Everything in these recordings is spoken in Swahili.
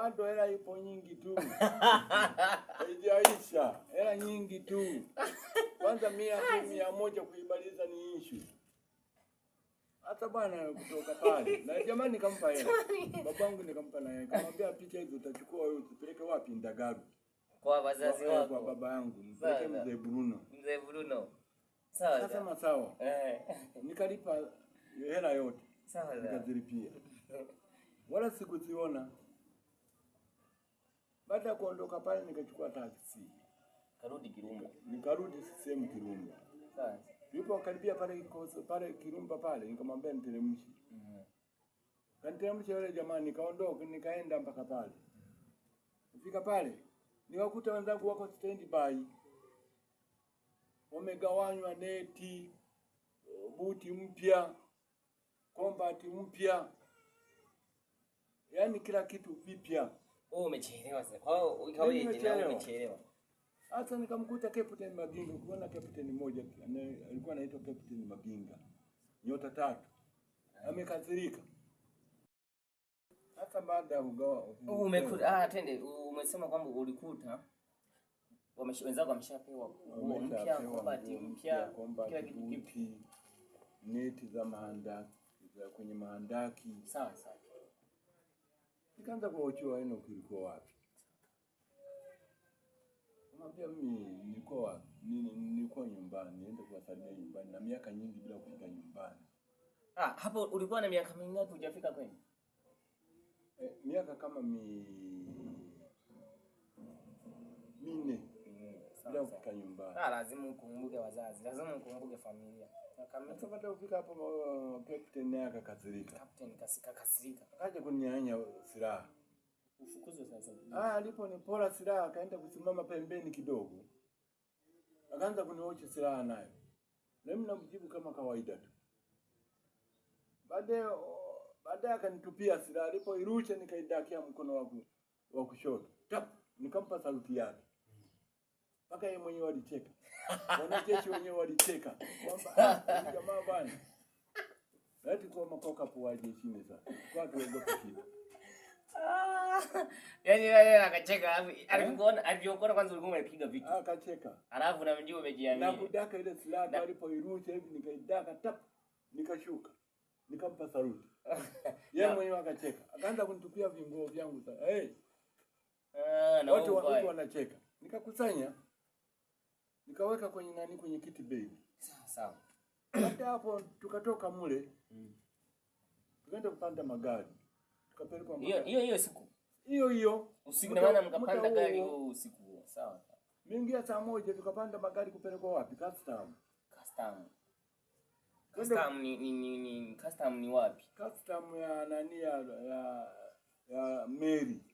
Bado hela ipo nyingi tu. Haijaisha. Hela nyingi tu. Kwanza 100 kuibaliza ni issue. Hata bwana kutoka pale. Na jamani nikampa hela. Babangu nikampa na yeye. Nikamwambia picha hizo utachukua wewe upeleke wapi Ndagaru? Kwa wazazi wako. Kwa baba yangu. Mpeleke Mzee Bruno. Mzee Bruno. Sawa. Akasema sawa. Nikalipa hela yote. Sawa. Nikazilipia. Wala sikuziona. Baada ya kuondoka pale nikachukua taksi. Karudi Kirumba. Nikarudi sehemu Kirumba. Sawa. Yupo karibia pale Kirumba pale nikamwambia niteremshe. Kaniteremsha yule jamaa nikaondoka nikaenda mpaka pale. Nifika pale nikakuta wenzangu wako stand by. Wamegawanywa neti, buti mpya, combat mpya. Yaani kila kitu vipya. Umechelewa sasa. Kwa hiyo ikawaje umechelewa? Hata nikamkuta Captain Maginga, kuona Captain mmoja alikuwa anaitwa Captain Maginga. Nyota 3. Amekasirika. Hata baada ya umekuta twende umesema kwamba ulikuta wenzako wameshapewa mpya, kila kitu kipya. Neti za mahandaki, za kwenye mahandaki. Sawa. Nikaanza kuochoa kilikuwa wapi? Mwambia mimi nilikuwa wapi? Nilikuwa nyumbani, niende kuwasalimia nyumbani na miaka nyingi bila kufika nyumbani. Hapo ulikuwa na miaka mingapi hujafika kwenu? Miaka kama 4 bila kufika nyumbani. Lazima ukumbuke wazazi, lazima ukumbuke familia. Sasa baada ya kufika hapo Captain naye akakasirika. Captain kasirika. Akaja kuninyang'anya silaha. Ufukuzwe sasa. Aliponipola silaha akaenda kusimama pembeni kidogo. Akaanza kuniocha silaha nayo. Na mimi namjibu kama kawaida tu. Baadaye akanitupia silaha, alipoirusha nikaidakia mkono wa kushoto. Tap, nikampa saluti yake. Paka yeye mwenyewe alicheka. Wanajeshi wenyewe walicheka. Kwamba jamaa bwana. Eti kwa makoka kwa jeshini sasa. Kwa tuogope kitu. Yaani wewe akacheka alivyokuona kwanza ulikuwa umepiga vitu. Akacheka. Alafu na mjua umejiamini. Na kudaka ile silaha alipoirusha hivi nikaidaka tap nikashuka. Nikampa saluti. Yeye mwenyewe akacheka. Akaanza kunitupia vinguo vyangu sasa. Na watu wanacheka. Nikakusanya. Nikaweka kwenye kiti begi. Sawa. Baada hapo tukatoka mule. Tukaenda kupanda magari. Tukapelekwa magari. Hiyo siku. Hiyo. Usiku na maana mkapanda gari hiyo usiku. Sawa. Mingia saa 1 tukapanda magari kupelekwa wapi? Custom ni wapi? Custom ya nani ya Mary.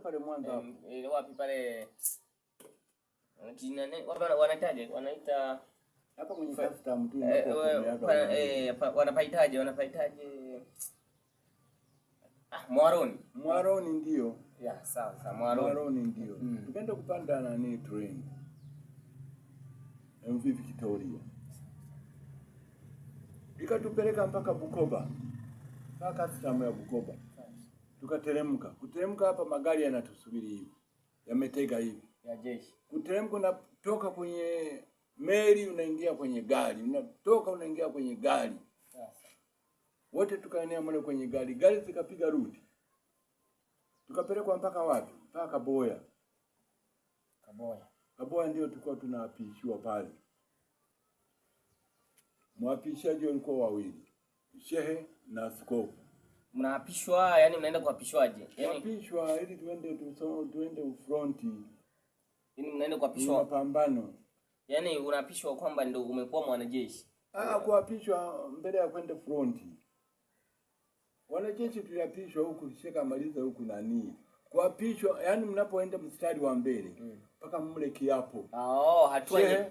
Pale Mwanza hapo. Wapi pale? Wanaita hapa kwenye custom tu wanapaitaje? Mwaroni ndio. Sawa, Mwaroni ndio. Tukaenda kupanda nani train. MV Victoria. Ikatupeleka mpaka Bukoba. Mpaka custom ya Bukoba. Tukateremka. Kuteremka hapa magari yanatusubiri hivi. Yametega hivi. Ya jeshi. Kuteremka unatoka kwenye meli unaingia kwenye gari. Unatoka unaingia kwenye gari. Wote tukaenea mle kwenye gari. Gari zikapiga ruti. Tukapelekwa mpaka wapi? Mpaka Kaboya. Kaboya ndio tulikuwa tunaapishwa pale. Mwapishaji walikuwa wawili. Shehe na askofu. Mnaapishwa, yani mnaenda kuapishwaje? Kuapishwa ili tuende ufronti. Yaani mnaenda kuapishwa mapambano. Yaani unaapishwa kwamba ndio umekuwa mwanajeshi. Kuapishwa mbele ya kwenda fronti. Wanajeshi tuliapishwa huku sheka maliza huku nani. Kuapishwa yani mnapoenda mstari wa mbele mpaka mle kiapo. Hatua nyingine.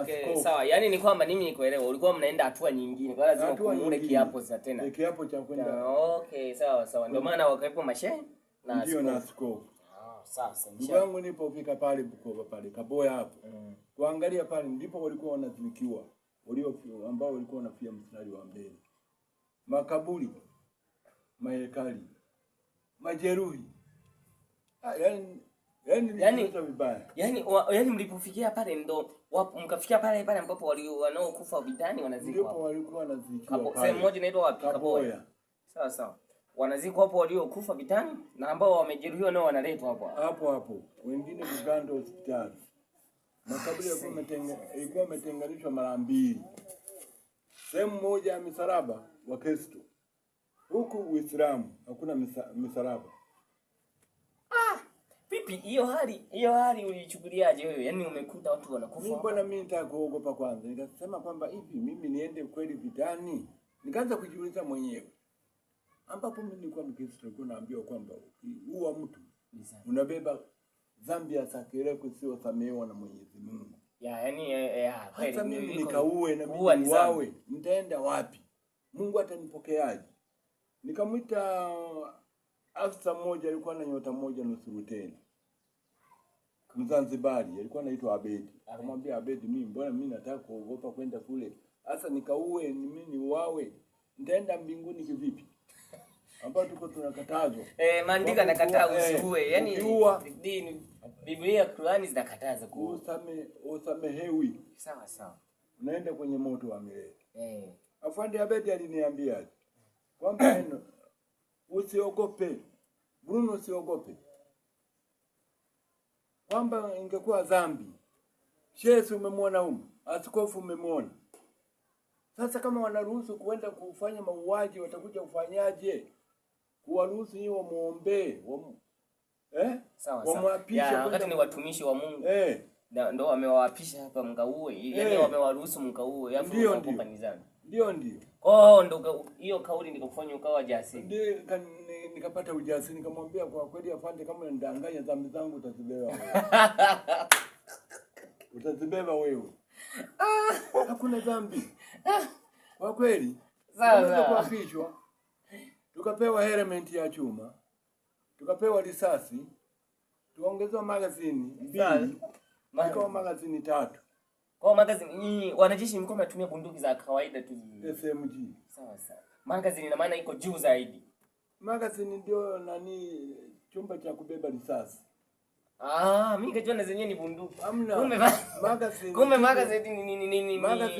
Okay, sawa. Yaani ni kwamba mimi nikuelewa. Ulikuwa mnaenda hatua nyingine. Kwa lazima kumule kiapo za tena. Kiapo cha kwenda. Okay, sawa. Ndio maana wakaepo mashehe na ndio na askofu. Sasa ndugu yangu nilipofika pale Bukoba pale Kaboya hapo. Kuangalia pale ndipo walikuwa wanazikiwa. Ambao walikuwa wanafia mstari wa mbele. Makaburi, mahekali majeruhi. Yani mlipofikia pale ndo mkafikia pale ambapo wanaokufa vitani wanazikwa. Ndipo walikuwa wanazikwa pale. Sehemu moja inaitwa wapi? Kaboya. Sawa sawa. Wanazikwa hapo waliokufa vitani na ambao wamejeruhiwa nao wanaletwa hapo. Wengine Bugando hospitali. Makaburi yalikuwa yametenganishwa mara mbili. Sehemu moja ya misalaba wa Kristo. Huku Uislamu hakuna misalaba. Vipi hiyo hali ulichukuliaje wewe? Yaani umekuta watu wanakufa. Mbona mimi nitakuogopa kwanza? Nikasema kwamba hivi mimi niende kweli vitani? Nikaanza kujiuliza mwenyewe. Ambapo mimi nilikuwa Mkristo, nilikuwa naambiwa kwamba huwa mtu unabeba dhambi ya sakeleko sio samehewa na Mwenyezi Mungu. Hata mimi nikauwe na mimi wawe, nitaenda wapi? Mungu atanipokeaje? Nikamwita afisa mmoja alikuwa na nyota moja nusu tena. Mzanzibari alikuwa anaitwa Abedi. Akamwambia Abedi, mbona mimi nataka kuogopa kwenda kule? Sasa nikauwe mimi wawe, nitaenda mbinguni kivipi? Ambapo tuko tunakatazwa. Maandiko yanakataa usiue. Yaani dini Biblia, Qur'ani zinakataza kuua. Usamehewi. Sawa. Unaenda kwenye moto wa milele. Afande Abedi aliniambia kwamba usiogope. Bruno, usiogope. Kwamba ingekuwa dhambi. Yesu umemwona askofu umemwona. Sasa kama wanaruhusu kuenda kufanya mauaji, watakuja kufanyaje? Kuwaruhusu nyinyi wamuombe, sawa. Wakati ni watumishi wa Mungu. Ndio wamewapisha hapa mkaue. Yaani wamewaruhusu mkaue. Ndio. Ndio hiyo kauli nikakufanya ukawa jasiri. Ndio nikapata ujasiri, nikamwambia kwa kweli afande, kama unadanganya dhambi zangu utazibeba wewe. Utazibeba wewe. Hakuna dhambi. Kwa kweli. Sawa. Tukapishwa. Tukapewa helmet ya chuma. Tukapewa risasi. Tuongezwa magazini 2. Tukawa magazini 3. Kwa magazini wanajeshi mlikuwa mnatumia bunduki za kawaida tu. SMG. Sawa. Magazini ina maana iko juu zaidi. Magazini ndio chumba cha kubeba risasi. Mimi nikajua na zenyewe ni bunduki. Magazini. Kumbe magazini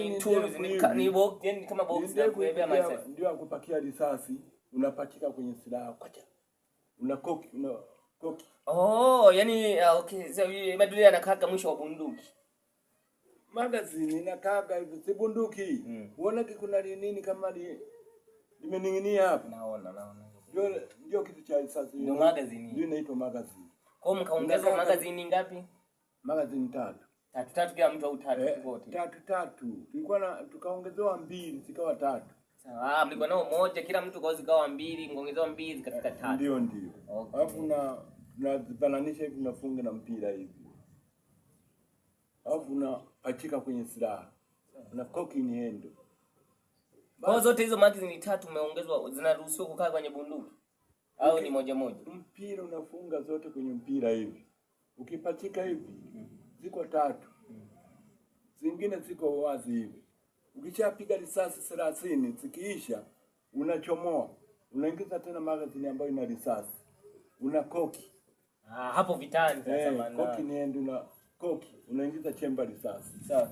ni tools, ni box, yani kama box za kubebea risasi. Ndio akupakia risasi, unapachika kwenye silaha kwacha. Una koki. Yani okay, sasa badala anakaaga mwisho wa bunduki. Magazini inakaaga hivi, si bunduki. Uone kuna nini kama limening'inia hapa. Naona. Ndio kitu cha risasi. Ndio magazini. Ndio inaitwa magazini. Kwa mkaongeza magazini ngapi? Magazini 3. 3 kila mtu au 3 wote? 3. Tukaongezewa 2 zikawa 3. Sawa, mlikuwa nao moja, kila mtu kwa zikawa 2, mkaongezewa 2 zikafika 3. Ndio. Alafu na zibananisha hivi, nafunga na mpira hivi. Alafu pachika kwenye silaha. Na koki ni hendo. Kwa zote hizo magazini 3 umeongezwa, zinaruhusiwa kukaa kwenye bunduki au ni moja? Mpira unafunga zote kwenye mpira hivi. Ukipachika hivi ziko 3. Zingine ziko wazi hivi. Ukishapiga risasi 30 zikiisha, unachomoa. Unaingiza tena magazini ambayo ina risasi. Una koki. Hapo vitani sasa maana. Koki ni endo na koki. Unaingiza chemba risasi. Sawa.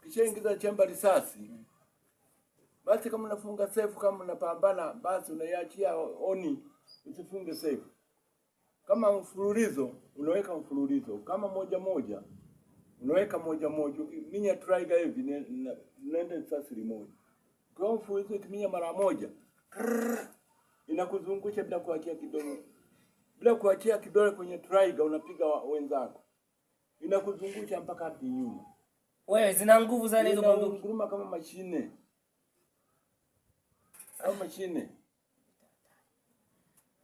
Kisha ingiza chemba risasi. Basi kama unafunga safe, kama unapambana, basi unaiachia oni, usifunge safe. Kama mfululizo, unaweka mfululizo. Kama moja, unaweka moja. Minya trigger hivi, nenda risasi moja. Kwa mfululizo ikiminya mara moja, inakuzungusha bila kuachia kidole. Bila kuachia kidole kwenye trigger, unapiga wenzako. Inakuzungusha mpaka hadi nyuma. Wewe zina nguvu sana hizo bunduki. Nguruma kama mashine.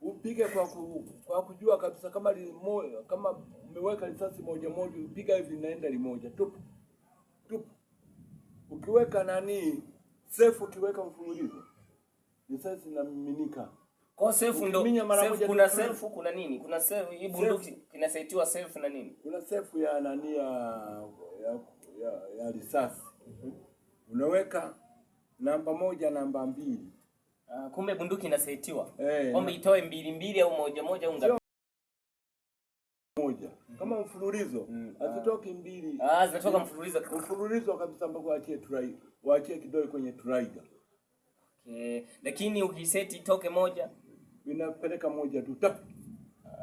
Upige kwa kujua kabisa kama umeweka risasi moja, upiga hivi inaenda limoja. Tup. Ukiweka safe, ukiweka mfululizo, risasi inamiminika. Kwa safe ndo kuna safe, kuna nini? Kuna safe hii bunduki inasaitiwa safe na nini? Kuna safe ya ya risasi. Unaweka namba 1, namba 2. Kumbe bunduki inasetiwa. Kwamba itoe mbili au moja au ngapi? Moja. Kama mfululizo, hazitoki mbili. Zinatoka mfululizo. Mfululizo kabisa mpaka waachie kidole kwenye trigger. Lakini ukiseti itoke moja, inapeleka moja tu.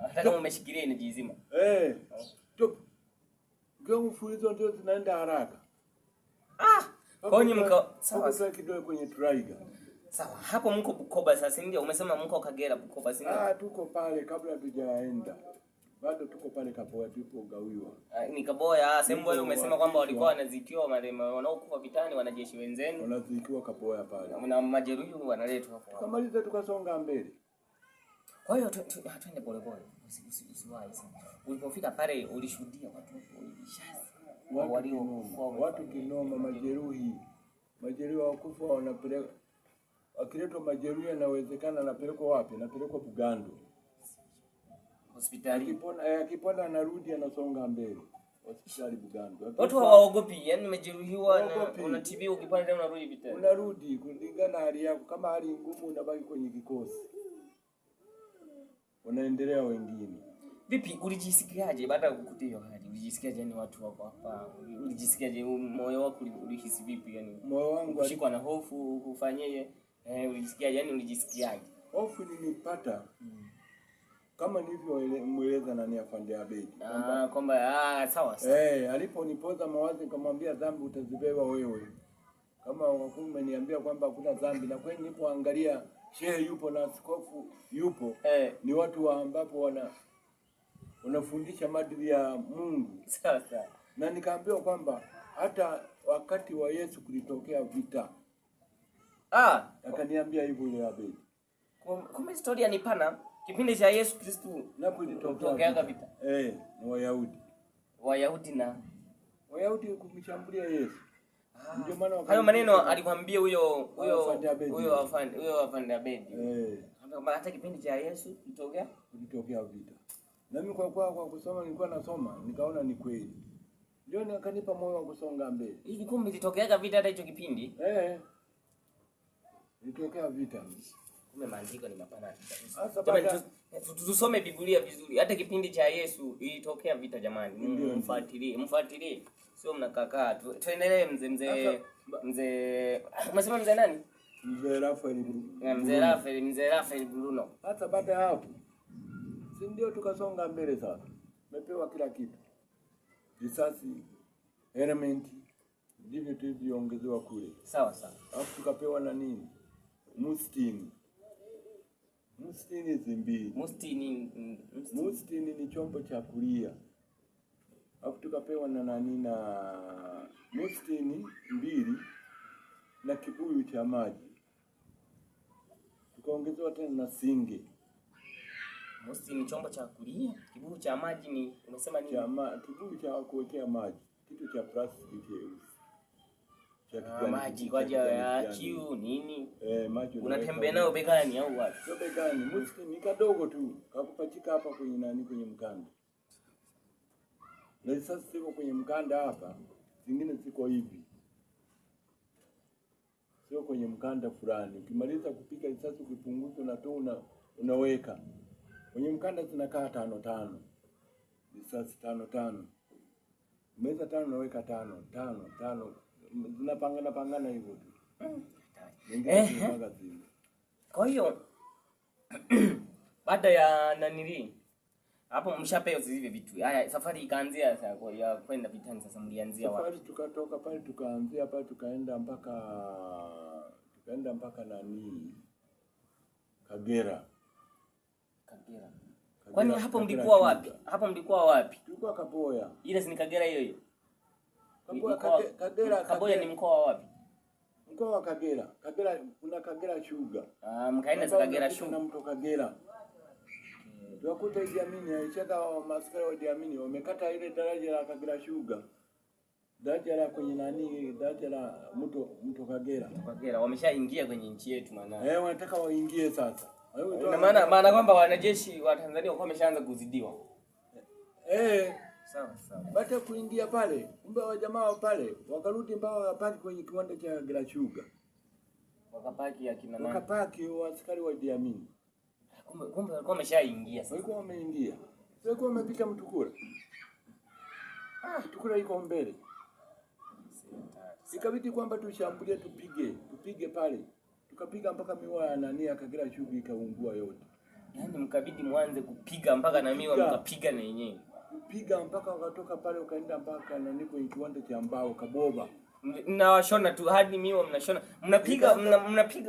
Hata kama umeshikilia inajizima. Kwa mfululizo ndio zinaenda haraka. Kwenye sawa kidole kwenye trigger. Sawa. Hapo mko Bukoba sasa ndio umesema mko Kagera Bukoba si ndio? Tuko pale kabla hatujaenda. Bado tuko pale Kaboya tupo gawiwa. Ni Kaboya, sehemu wewe umesema kwamba walikuwa wanazikiwa wanaokufa vitani wanajeshi wenzenu. Wanazikiwa Kaboya pale. Na majeruhi wanaletwa hapo. Tukamaliza tukasonga mbele. Kwa hiyo twende pole pole. Usiwahi sana. Ulipofika pale ulishuhudia watu kinoma majeruhi. Majeruhi wakufa wanapeleka. Akiletwa majeruhi inawezekana anapelekwa wapi? Anapelekwa Bugando. Hospitali. Akipona anarudi anasonga mbele. Hospitali Bugando. Watu hawaogopi, yani umejeruhiwa na unatibiwa ukipanda tena unarudi vitani. Unarudi kulingana na hali yako. Kama hali ngumu unabaki kwenye kikosi. Unaendelea wengine. Vipi ulijisikiaje baada ya kukuta hiyo hali? Ulijisikiaje yani watu wako hapa? Ulijisikiaje moyo wako ulihisi vipi yani? Moyo wangu ulishikwa na hofu ufanyeje? Ulijisikiaje yani ulijisikiaje? Hofu ilinipata. Kama nilivyomueleza nani afande Abedi. Kwamba sawa. Aliponipoza mawazo nikamwambia dhambi utazibeba wewe. Kama wakume niambia kwamba hakuna dhambi na kweli nilipoangalia shehe yupo na askofu yupo. Ni watu ambapo wanafundisha maadili ya Mungu. Sawa. Na nikaambiwa kwamba hata wakati wa Yesu kulitokea vita. Akaniambia hivyo ile Abedi. Kumbe historia ni pana. Kipindi cha Yesu Kristo napo ilitokea vita. Ni Wayahudi na Wayahudi kumshambulia Yesu. Ndio maana hayo maneno alikwambia huyo afande Abedi. Kwamba hata kipindi cha Yesu kulitokea vita. Na mimi kwa kusoma nilikuwa nasoma nikaona ni kweli. Ndio nikanipa moyo wa kusonga mbele. Hivi kumbe ilitokea vita hata hicho kipindi? Ilitokea vita. Kumbe maandiko ni mapana. Jamani tusome Biblia vizuri. Hata kipindi cha Yesu ilitokea vita jamani. Mfuatilie. Sio mnakakaa. Tuendelee mzee. Umesema mzee nani? Mzee Rafael Bruno. Hata baada ya hapo. Si ndio tukasonga mbele sasa. Mepewa kila kitu. Risasi, element, ndivyo tulivyoongezewa kule. Sawa. Alafu tukapewa na nini? Mustini zimbili. Mustini ni chombo cha kulia. Alafu tukapewa na nani na mustini mbili na kibuyu cha maji. Tukaongezewa tena na singe. Mustini chombo cha kulia, kibuyu cha maji ni umesema nini? Kibuyu cha kuwekea maji, kitu cha plastiki cheusi. Maji kwa ajili ya kiu nini? Maji unatembea nayo begani au wapi? Sio begani, ni kadogo tu. Kakupachika hapa kwenye kwenye mkanda. Na sasa siko kwenye mkanda hapa, zingine ziko hivi. Sio kwenye mkanda fulani. Ukimaliza kupika risasi ukipunguza unatoa unaweka. Kwenye mkanda zinakaa 5. Risasi 5. Meza 5 unaweka 5. Zinapangana hivyo tu. Kwa hiyo baada ya nanili hapo mshapewa hivi vitu. Haya safari ikaanzia sasa ya kwenda vitani sasa mlianzia wapi? Safari tukatoka pale tukaanzia pale tukaenda mpaka nani? Kagera. Kwani hapo mlikuwa wapi? Tulikuwa Kaboya. Ile si ni Kagera hiyo. Kaboya ni mkoa wapi? Mkoa wa Kagera. Kuna Kagera Sugar. Mkaenda Kagera Sugar na mto Kagera. Tuwakuta Idi Amin alicheka maskari wa Idi Amin wamekata ile daraja la Kagera Sugar. Daraja la kwenye daraja la mto Kagera. Wameshaingia kwenye nchi yetu maana. Wanataka waingie sasa. Maana kwamba wanajeshi wa Tanzania wameshaanza kuzidiwa. Sawa. Baada kuingia pale, kumbe wa jamaa pale wakarudi mpaka wapaki kwenye kiwanda cha Kagera Sugar. Wakapaki akina nani? Wakapaki askari wa Idi Amin. Kumbe walikuwa wameshaingia sasa. Walikuwa wameingia. Walikuwa wamepika Mtukura. Mtukura iko mbele. Ikabidi kwamba tushambulie, tupige pale. Tukapiga mpaka miwa ya nani ya Kagera Sugar ikaungua yote. Yaani mkabidi mwanze kupiga mpaka na miwa mkapiga na yenyewe. Kupiga mpaka wakatoka pale ukaenda mpaka nani kwenye kiwanda cha mbao Kaboba. Mnawashona tu hadi miwa mnashona. Mnapiga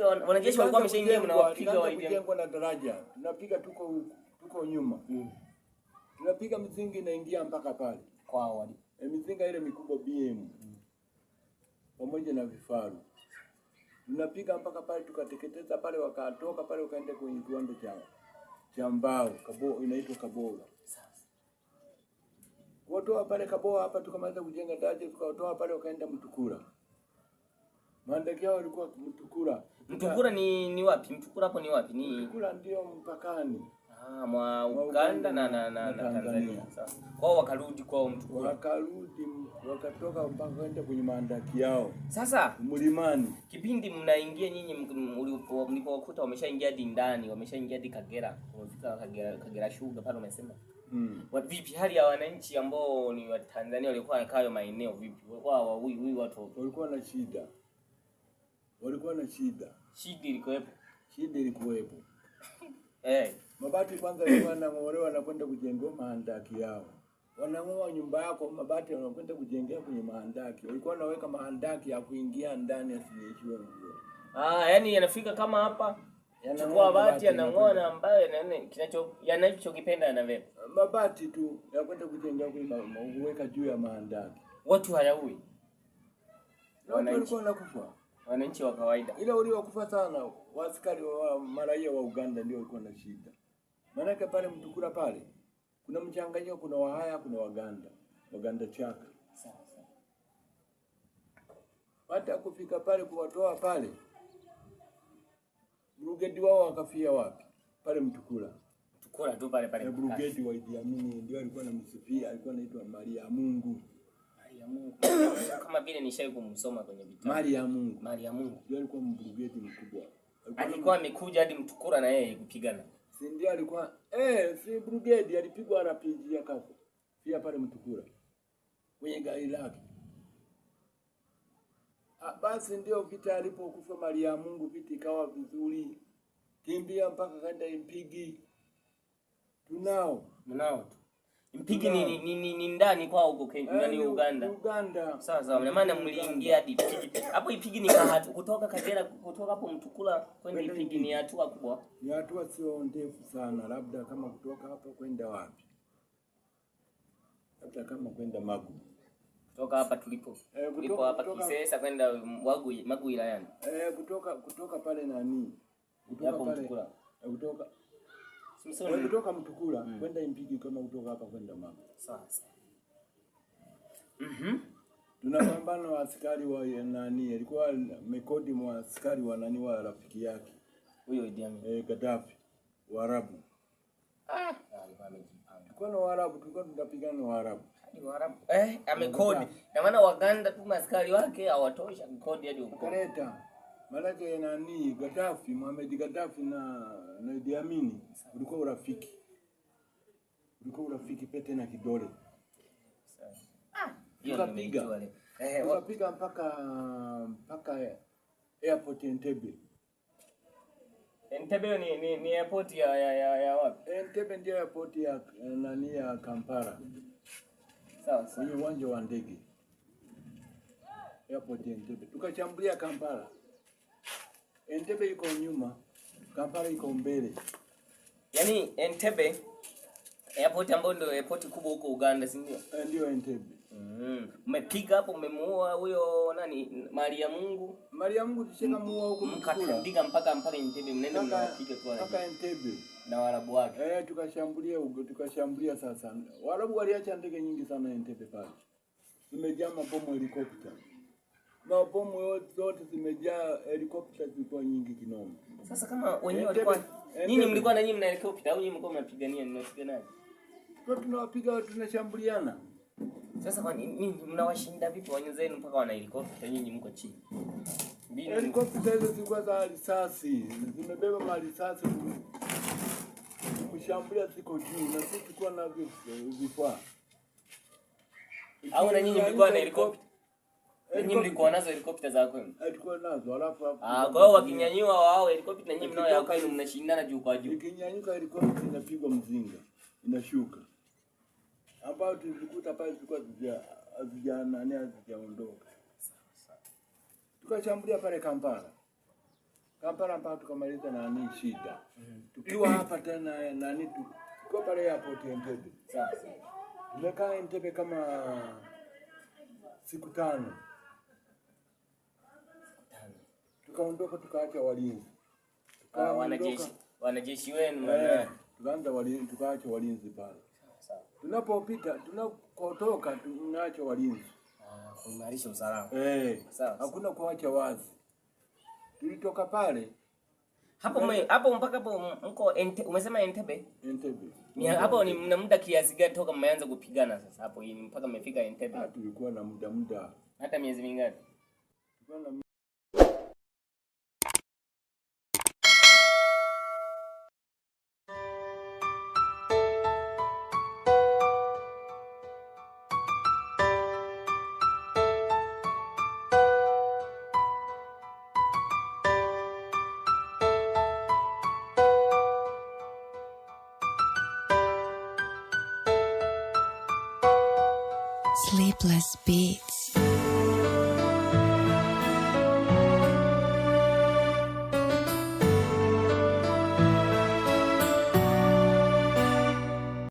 wanajeshi walikuwa wameshaingia, mnawapiga wa Idi. Kujengwa na daraja. Tunapiga tuko nyuma. Tunapiga mizingi inaingia mpaka pale. Kwao wali. Mizinga ile mikubwa BM. Pamoja na vifaru. Tunapiga mpaka pale tukateketeza pale, wakatoka pale wakaenda kwenye kiwanda cha mbao inaitwa Kabola. Watoa pale Kabola hapa tukamaliza kujenga daraja, tukatoa pale wakaenda Mtukura. Maandaki yao walikuwa Mtukura. Mtukura ni wapi? Mtukura hapo ni wapi? Mtukura ndio mpakani. Mwa Uganda na Tanzania. Sawa. Kwao wakarudi kwao Mtukura. Wakatoka mpaka kwenda kwenye maandaki yao. Sasa mlimani. Kipindi mnaingia nyinyi mlipowakuta wameshaingia hadi ndani, wameshaingia hadi Kagera. Wamefika Kagera Sugar pale umesema. Vipi hali ya wananchi ambao ni wa Tanzania walikuwa wanakaa maeneo vipi? Walikuwa watu walikuwa na shida. Shida ilikuwepo. Mabati kwanza yalikuwa yanang'olewa na kwenda kujengea mahandaki yao. Wanang'oa nyumba yako, mabati wanakwenda kujengea kwenye mahandaki. Walikuwa wanaweka mahandaki ya kuingia ndani asiyeishiwe mvua. Yani yanafika kama hapa. Chukua bati yanang'oa na ambayo yanachokipenda yanabeba. Mabati tu ya kwenda kujengea kwenye kuweka juu ya mahandaki. Watu hayaui. Walikuwa wanakufa. Wananchi wa kawaida. Ile waliokufa sana, waaskari wa maraia wa Uganda ndio walikuwa na shida. Maana pale Mtukura pale kuna mchanganyiko, kuna Wahaya, kuna Waganda chaka. Sawa. Hata kufika pale kuwatoa pale, brigade wao wakafia wapi? Pale Mtukura. Mtukura tu pale. Brigade wa Idi Amin ndio alikuwa anamsifia, alikuwa anaitwa Maria Mungu. Kama vile nishawahi kumsoma kwenye vitabu. Maria Mungu. Ndio alikuwa brigade mkubwa. Alikuwa amekuja hadi Mtukura na yeye kupigana. Si ndio alikuwa si brigade alipigwa RPG ya kafu. Pia pale Mtukura. Kwenye gari lake. Basi ndio vita alipokufa Maria Mungu, vita ikawa vizuri. Kimbia mpaka kaenda Impigi. Tunao. Impigi ni ndani kwao huko Kenya ni Uganda. Sawa. Na maana mliingia hadi Impigi. Hapo Impigi ni kutoka Kagera, kutoka hapo Mtukura kwenda Impigi ni hatua kubwa. Ni hatua sio ndefu sana, labda kama kutoka hapo kwenda wapi? Labda kama kwenda Magu. Kutoka hapa tulipo hapa Kisesa kwenda Magu wilayani. Kutoka pale nani? Kutoka pale Mtukura. Kutoka Mtukura kwenda Impigi kama kutoka hapa kwenda Magu. Sawa. Tunapambana na askari wa nani? Alikuwa mekodi mwa askari wa nani wa rafiki yake. Huyo Idi Amin. Gaddafi. Waarabu. Tulikuwa na Waarabu, tulikuwa tunapigana na Waarabu. Amekodi. Na maana Waganda tu askari wake hawatosha kukodi hadi huko. Kareta. Malaki nani? Gaddafi, Mohamed Gaddafi na Idi Amin ulikuwa urafiki. Pete na kidole. Tukapiga mpaka airport Entebbe. Entebbe ni airport ya wapi? Entebbe ndio airport ya nani ya Kampala. Sawa. Kwenye uwanja wa ndege. Airport Entebbe. Tukashambulia Kampala. Entebbe iko nyuma, Kampala iko mbele. Yaani Entebbe airport ambayo ndio airport kubwa huko Uganda, si ndio? Ndio Entebbe. Umepiga hapo, umemuua huyo nani? Maria Mungu tushika muua huko mkatandika mpaka Entebbe, mnaenda mnapiga tu mpaka Entebbe na Waarabu wake. Tukashambulia sasa. Waarabu waliacha ndege nyingi sana Entebbe pale. Zimejaa mabomu helikopta. Mabomu zote zimejaa helikopta zilikuwa nyingi kinoma. Sasa kama wenyewe walikuwa nyinyi mlikuwa na nyinyi mna helikopta au nyinyi mlikuwa mnapiganaje? Tunawapiga, tunashambuliana. Sasa kwa nini mnawashinda vipi wenzenu mpaka wana helikopta nyinyi mko chini? Helikopta hizo zilikuwa za risasi, zimebeba marisasi kushambulia, ziko juu na sisi tulikuwa na vifaa. Au na nyinyi mlikuwa na helikopta? Nyinyi mlikuwa nazo helikopta za kwenu? Tulikuwa nazo, alafu kwa hiyo wakinyanyua wao helikopta na nyinyi mnao ya kwenu mnashindana juu kwa juu. Ikinyanyuka helikopta inapigwa mzinga, inashuka. Ambao tulikuta pale tulikuwa hazijaondoka. Tukashambulia pale Kampala mpaka tukamaliza nani shida. Tukiwa hapa tena nani tuko pale airport Entebbe. Sasa tumekaa Entebbe kama siku 5. Tukaondoka tukaacha walinzi. Wanajeshi wenu tukaanza walinzi, tukaacha walinzi pale. Tunapotoka tunaacha walinzi. Kuimarisha usalama. Hakuna kuacha wazi. Tulitoka pale hapo mpaka hapo mko umesema Entebbe? Entebbe. Hapo ni mna muda kiasi gani toka mmeanza kupigana sasa hapo hii mpaka mmefika Entebbe? Tulikuwa na muda. Hata miezi mingapi? Tulikuwa na Sleepless Beats.